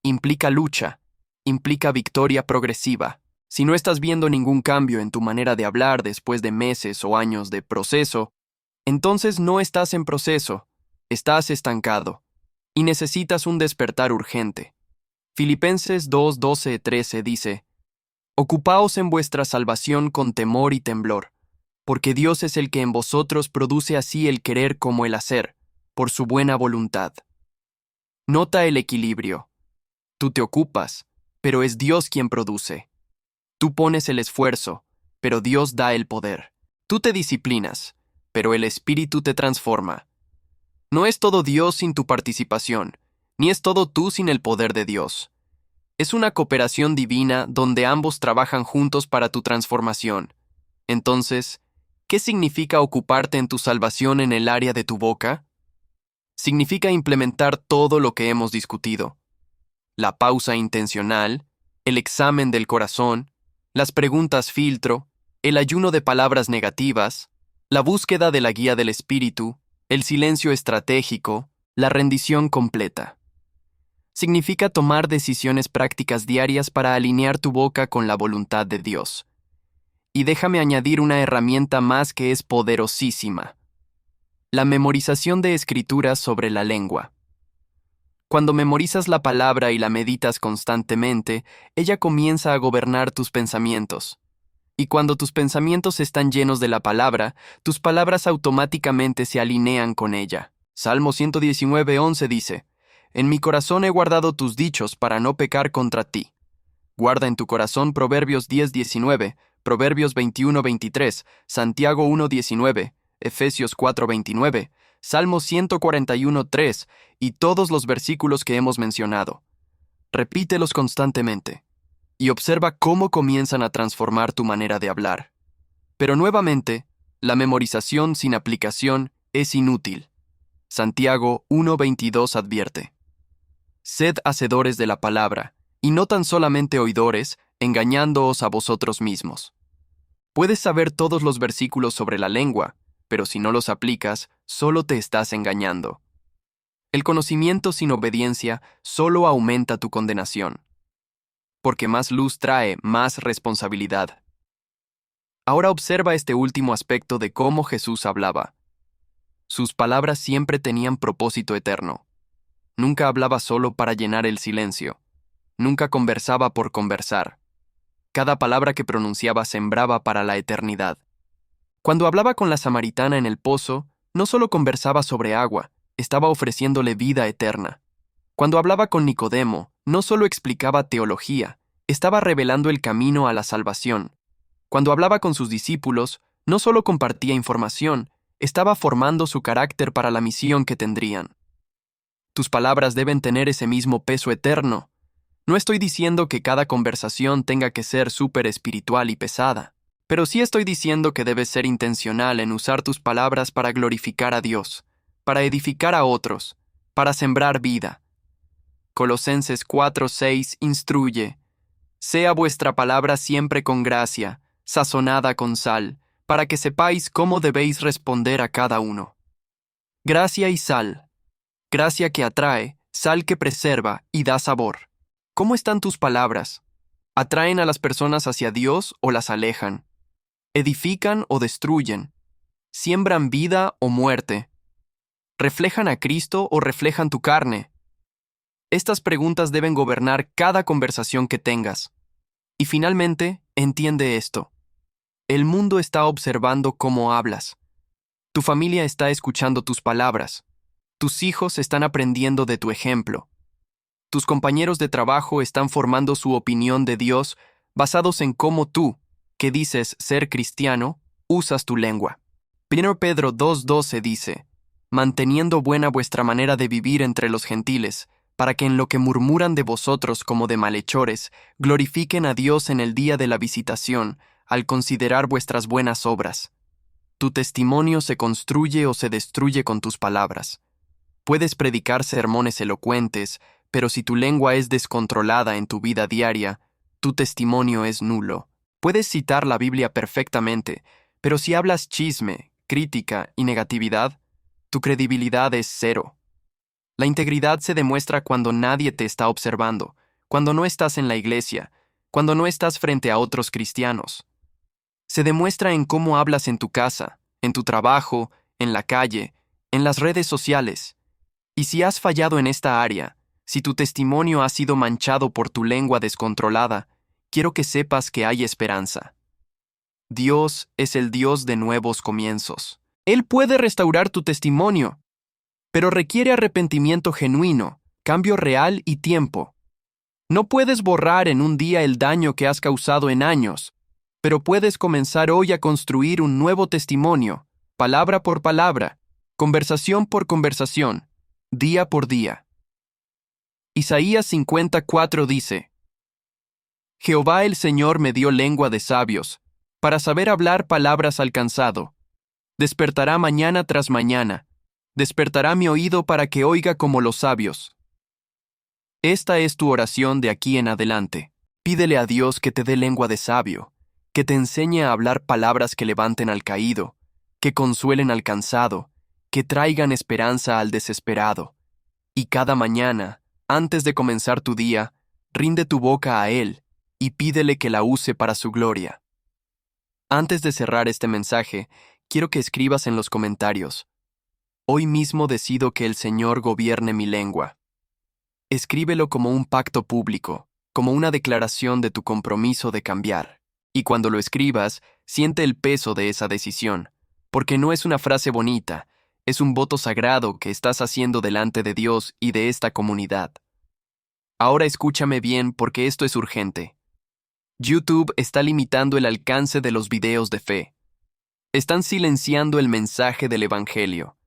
implica lucha, implica victoria progresiva. Si no estás viendo ningún cambio en tu manera de hablar después de meses o años de proceso, entonces no estás en proceso, estás estancado y necesitas un despertar urgente. Filipenses 2:12-13 dice: «Ocupaos en vuestra salvación con temor y temblor, porque Dios es el que en vosotros produce así el querer como el hacer, por su buena voluntad». Nota el equilibrio. Tú te ocupas, pero es Dios quien produce. Tú pones el esfuerzo, pero Dios da el poder. Tú te disciplinas, pero el Espíritu te transforma. No es todo Dios sin tu participación, ni es todo tú sin el poder de Dios. Es una cooperación divina donde ambos trabajan juntos para tu transformación. Entonces, ¿qué significa ocuparte en tu salvación en el área de tu boca? Significa implementar todo lo que hemos discutido. La pausa intencional, el examen del corazón, las preguntas filtro, el ayuno de palabras negativas, la búsqueda de la guía del Espíritu, el silencio estratégico, la rendición completa. Significa tomar decisiones prácticas diarias para alinear tu boca con la voluntad de Dios. Y déjame añadir una herramienta más que es poderosísima: la memorización de escrituras sobre la lengua. Cuando memorizas la palabra y la meditas constantemente, ella comienza a gobernar tus pensamientos. Y cuando tus pensamientos están llenos de la palabra, tus palabras automáticamente se alinean con ella. Salmo 119:11 dice: «En mi corazón he guardado tus dichos para no pecar contra ti». Guarda en tu corazón Proverbios 10:19, Proverbios 21:23, Santiago 1:19, Efesios 4:29, Salmo 141:3 y todos los versículos que hemos mencionado. Repítelos constantemente y observa cómo comienzan a transformar tu manera de hablar. Pero nuevamente, la memorización sin aplicación es inútil. Santiago 1:22 advierte: «Sed hacedores de la palabra, y no tan solamente oidores, engañándoos a vosotros mismos». Puedes saber todos los versículos sobre la lengua, pero si no los aplicas, solo te estás engañando. El conocimiento sin obediencia solo aumenta tu condenación, porque más luz trae más responsabilidad. Ahora observa este último aspecto de cómo Jesús hablaba. Sus palabras siempre tenían propósito eterno. Nunca hablaba solo para llenar el silencio. Nunca conversaba por conversar. Cada palabra que pronunciaba sembraba para la eternidad. Cuando hablaba con la samaritana en el pozo, no solo conversaba sobre agua, estaba ofreciéndole vida eterna. Cuando hablaba con Nicodemo, no solo explicaba teología, estaba revelando el camino a la salvación. Cuando hablaba con sus discípulos, no solo compartía información, estaba formando su carácter para la misión que tendrían. Tus palabras deben tener ese mismo peso eterno. No estoy diciendo que cada conversación tenga que ser súper espiritual y pesada, pero sí estoy diciendo que debes ser intencional en usar tus palabras para glorificar a Dios, para edificar a otros, para sembrar vida. Colosenses 4:6 instruye: «Sea vuestra palabra siempre con gracia, sazonada con sal, para que sepáis cómo debéis responder a cada uno». Gracia y sal. Gracia que atrae, sal que preserva y da sabor. ¿Cómo están tus palabras? ¿Atraen a las personas hacia Dios o las alejan? ¿Edifican o destruyen? ¿Siembran vida o muerte? ¿Reflejan a Cristo o reflejan tu carne? Estas preguntas deben gobernar cada conversación que tengas. Y finalmente, entiende esto. El mundo está observando cómo hablas. Tu familia está escuchando tus palabras. Tus hijos están aprendiendo de tu ejemplo. Tus compañeros de trabajo están formando su opinión de Dios basados en cómo tú, que dices ser cristiano, usas tu lengua. 1 Pedro 2:12 dice, manteniendo buena vuestra manera de vivir entre los gentiles, para que en lo que murmuran de vosotros como de malhechores, glorifiquen a Dios en el día de la visitación, al considerar vuestras buenas obras. Tu testimonio se construye o se destruye con tus palabras. Puedes predicar sermones elocuentes, pero si tu lengua es descontrolada en tu vida diaria, tu testimonio es nulo. Puedes citar la Biblia perfectamente, pero si hablas chisme, crítica y negatividad, tu credibilidad es cero. La integridad se demuestra cuando nadie te está observando, cuando no estás en la iglesia, cuando no estás frente a otros cristianos. Se demuestra en cómo hablas en tu casa, en tu trabajo, en la calle, en las redes sociales. Y si has fallado en esta área, si tu testimonio ha sido manchado por tu lengua descontrolada, quiero que sepas que hay esperanza. Dios es el Dios de nuevos comienzos. Él puede restaurar tu testimonio, pero requiere arrepentimiento genuino, cambio real y tiempo. No puedes borrar en un día el daño que has causado en años, pero puedes comenzar hoy a construir un nuevo testimonio, palabra por palabra, conversación por conversación, día por día. Isaías 54 dice, Jehová el Señor me dio lengua de sabios, para saber hablar palabras al cansado. Despertará mañana tras mañana, despertará mi oído para que oiga como los sabios. Esta es tu oración de aquí en adelante. Pídele a Dios que te dé lengua de sabio, que te enseñe a hablar palabras que levanten al caído, que consuelen al cansado, que traigan esperanza al desesperado. Y cada mañana, antes de comenzar tu día, rinde tu boca a Él y pídele que la use para su gloria. Antes de cerrar este mensaje, quiero que escribas en los comentarios: hoy mismo decido que el Señor gobierne mi lengua. Escríbelo como un pacto público, como una declaración de tu compromiso de cambiar. Y cuando lo escribas, siente el peso de esa decisión, porque no es una frase bonita, es un voto sagrado que estás haciendo delante de Dios y de esta comunidad. Ahora escúchame bien porque esto es urgente. YouTube está limitando el alcance de los videos de fe. Están silenciando el mensaje del Evangelio.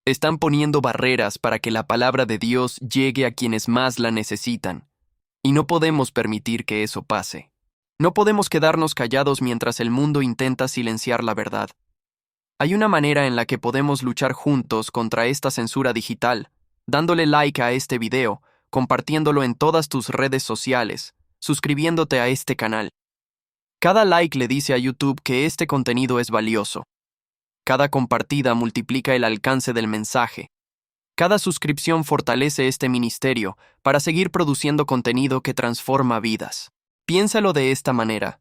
Están poniendo barreras para que la palabra de Dios llegue a quienes más la necesitan. Y no podemos permitir que eso pase. No podemos quedarnos callados mientras el mundo intenta silenciar la verdad. Hay una manera en la que podemos luchar juntos contra esta censura digital, dándole like a este video, compartiéndolo en todas tus redes sociales, suscribiéndote a este canal. Cada like le dice a YouTube que este contenido es valioso. Cada compartida multiplica el alcance del mensaje. Cada suscripción fortalece este ministerio para seguir produciendo contenido que transforma vidas. Piénsalo de esta manera.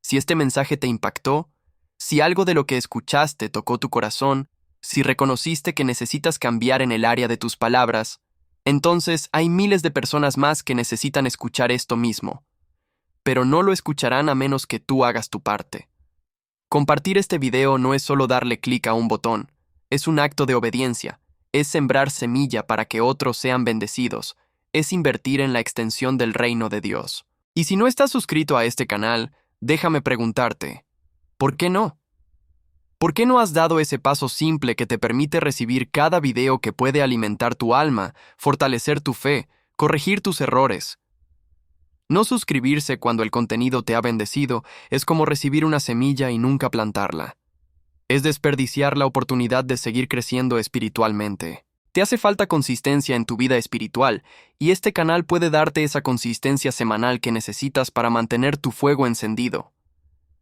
Si este mensaje te impactó, si algo de lo que escuchaste tocó tu corazón, si reconociste que necesitas cambiar en el área de tus palabras, entonces hay miles de personas más que necesitan escuchar esto mismo. Pero no lo escucharán a menos que tú hagas tu parte. Compartir este video no es solo darle clic a un botón, es un acto de obediencia, es sembrar semilla para que otros sean bendecidos, es invertir en la extensión del reino de Dios. Y si no estás suscrito a este canal, déjame preguntarte, ¿por qué no? ¿Por qué no has dado ese paso simple que te permite recibir cada video que puede alimentar tu alma, fortalecer tu fe, corregir tus errores? No suscribirse cuando el contenido te ha bendecido es como recibir una semilla y nunca plantarla. Es desperdiciar la oportunidad de seguir creciendo espiritualmente. Te hace falta consistencia en tu vida espiritual, y este canal puede darte esa consistencia semanal que necesitas para mantener tu fuego encendido.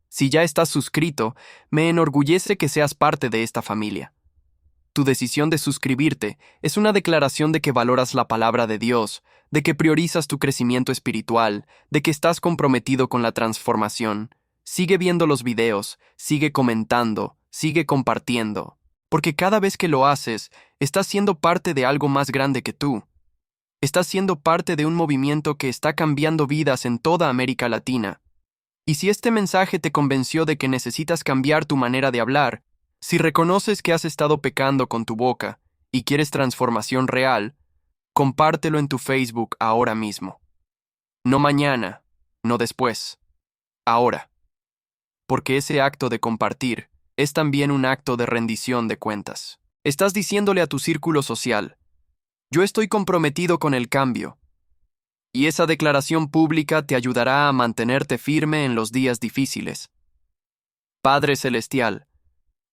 Si ya estás suscrito, me enorgullece que seas parte de esta familia. Tu decisión de suscribirte es una declaración de que valoras la palabra de Dios, de que priorizas tu crecimiento espiritual, de que estás comprometido con la transformación. Sigue viendo los videos, sigue comentando, sigue compartiendo, porque cada vez que lo haces, estás siendo parte de algo más grande que tú. Estás siendo parte de un movimiento que está cambiando vidas en toda América Latina. Y si este mensaje te convenció de que necesitas cambiar tu manera de hablar, si reconoces que has estado pecando con tu boca y quieres transformación real, compártelo en tu Facebook ahora mismo. No mañana, no después, ahora. Porque ese acto de compartir es también un acto de rendición de cuentas. Estás diciéndole a tu círculo social, yo estoy comprometido con el cambio, y esa declaración pública te ayudará a mantenerte firme en los días difíciles. Padre Celestial,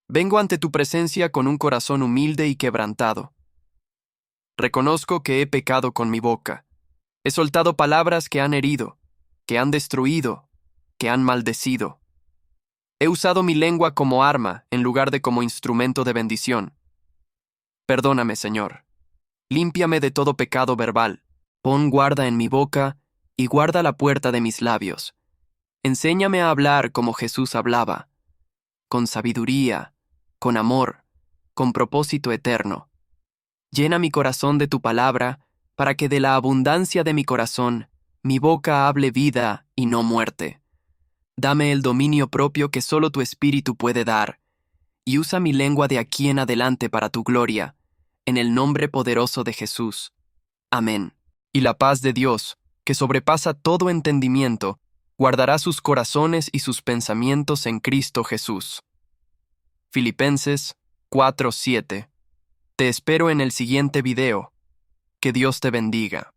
vengo ante tu presencia con un corazón humilde y quebrantado. Reconozco que he pecado con mi boca. He soltado palabras que han herido, que han destruido, que han maldecido. He usado mi lengua como arma en lugar de como instrumento de bendición. Perdóname, Señor. Límpiame de todo pecado verbal. Pon guarda en mi boca y guarda la puerta de mis labios. Enséñame a hablar como Jesús hablaba, con sabiduría, con amor, con propósito eterno. Llena mi corazón de tu palabra, para que de la abundancia de mi corazón, mi boca hable vida y no muerte. Dame el dominio propio que solo tu Espíritu puede dar, y usa mi lengua de aquí en adelante para tu gloria, en el nombre poderoso de Jesús. Amén. Y la paz de Dios, que sobrepasa todo entendimiento, guardará sus corazones y sus pensamientos en Cristo Jesús. Filipenses 4:7. Te espero en el siguiente video. Que Dios te bendiga.